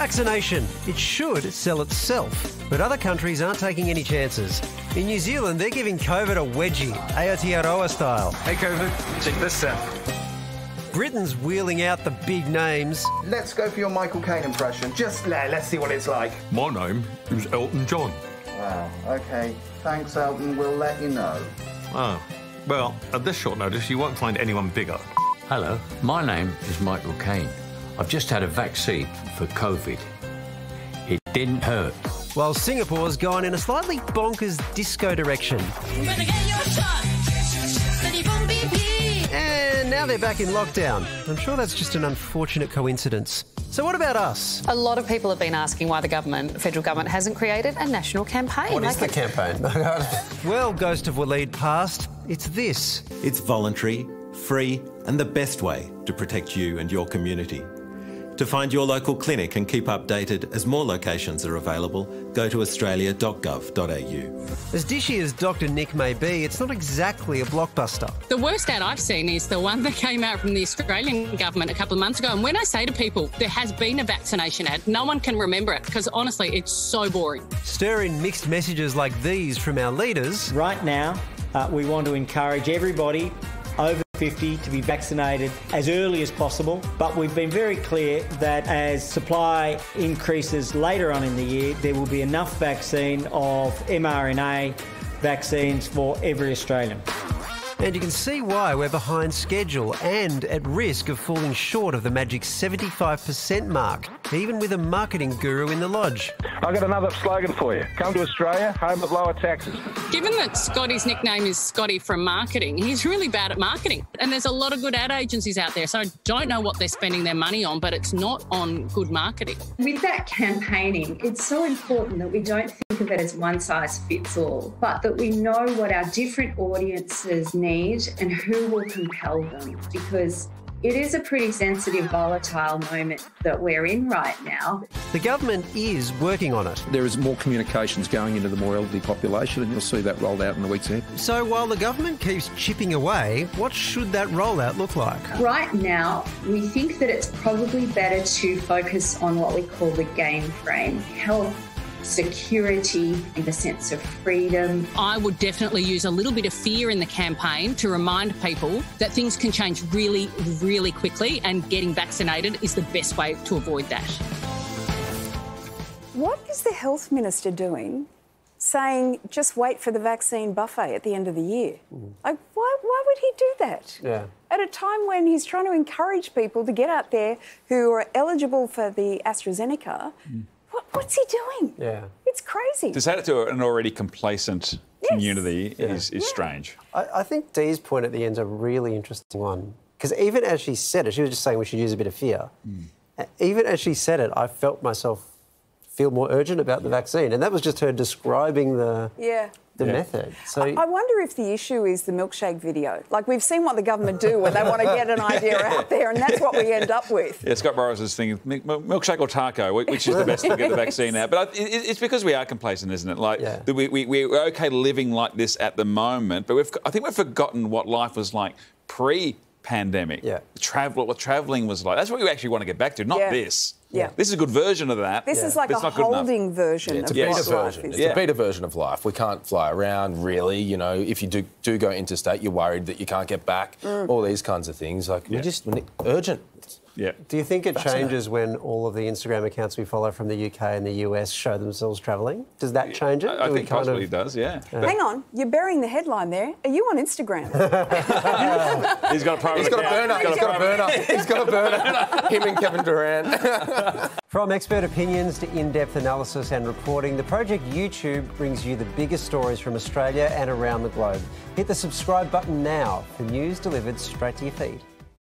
vaccination. It should sell itself, but other countries aren't taking any chances. In New Zealand, they're giving COVID a wedgie, Aotearoa style. Hey COVID, check this out. Britain's wheeling out the big names. Let's go for your Michael Caine impression. Just let's see what it's like. My name is Elton John. Wow, OK. Thanks, Elton. We'll let you know. Oh, well, at this short notice, you won't find anyone bigger. Hello, my name is Michael Caine. I've just had a vaccine for COVID. It didn't hurt. While Singapore's gone in a slightly bonkers disco direction. And now they're back in lockdown. I'm sure that's just an unfortunate coincidence. So what about us? A lot of people have been asking why the federal government hasn't created a national campaign. What is the campaign? Well, Ghost of Waleed past, it's this. It's voluntary, free, and the best way to protect you and your community. To find your local clinic and keep updated as more locations are available, go to australia.gov.au. As dishy as Dr. Nick may be, it's not exactly a blockbuster. The worst ad I've seen is the one that came out from the Australian government a couple of months ago. And when I say to people there has been a vaccination ad, no one can remember it because honestly, it's so boring. Stir in mixed messages like these from our leaders. Right now, we want to encourage everybody over 50 to be vaccinated as early as possible, but we've been very clear that as supply increases later on in the year, there will be enough vaccine of mRNA vaccines for every Australian. And you can see why we're behind schedule and at risk of falling short of the magic 75% mark, even with a marketing guru in the lodge. I've got another slogan for you. Come to Australia, home of lower taxes. Given that Scotty's nickname is Scotty from marketing, he's really bad at marketing. And there's a lot of good ad agencies out there, so I don't know what they're spending their money on, but it's not on good marketing. With that campaigning, it's so important that we don't think of it as one size fits all, but that we know what our different audiences need and who will compel them, because it is a pretty sensitive, volatile moment that we're in right now. The government is working on it. There is more communications going into the more elderly population, and you'll see that rolled out in the weeks ahead. So while the government keeps chipping away, what should that rollout look like? Right now, we think that it's probably better to focus on what we call the game frame: health, security, and a sense of freedom. I would definitely use a little bit of fear in the campaign to remind people that things can change really, really quickly, and getting vaccinated is the best way to avoid that. What is the Health Minister doing saying just wait for the vaccine buffet at the end of the year? Like, why would he do that? Yeah. At a time when he's trying to encourage people to get out there who are eligible for the AstraZeneca. What's he doing? Yeah. It's crazy. To say it to an already complacent community is strange. I think Dee's point at the end is a really interesting one, because even as she said it, she was just saying we should use a bit of fear. Even as she said it, I felt myself feel more urgent about the vaccine, and that was just her describing the method. So I wonder if the issue is the milkshake video. Like, we've seen what the government do when they want to get an idea out there, and that's what we end up with. Yeah, Scott Morris's thing, milkshake or taco, which is the best to get the vaccine out. But it's because we are complacent, isn't it? Like, we're OK living like this at the moment, but I think we've forgotten what life was like pre-pandemic. Yeah. What travelling was like. That's what we actually want to get back to, not this. Yeah. This is a good version of that. This is like a holding version of It's life. a beta version of life. We can't fly around, really. You know, if you do go interstate, you're worried that you can't get back. All these kinds of things. Like, we need urgent. Yeah. Do you think it changes when all of the Instagram accounts we follow from the UK and the US show themselves travelling? Does that change it? I think possibly it does, yeah. Hang on, you're burying the headline there. Are you on Instagram? He's got a burner. He's got a burner. Him and Kevin Durant. From expert opinions to in-depth analysis and reporting, the Project YouTube brings you the biggest stories from Australia and around the globe. Hit the subscribe button now for news delivered straight to your feed.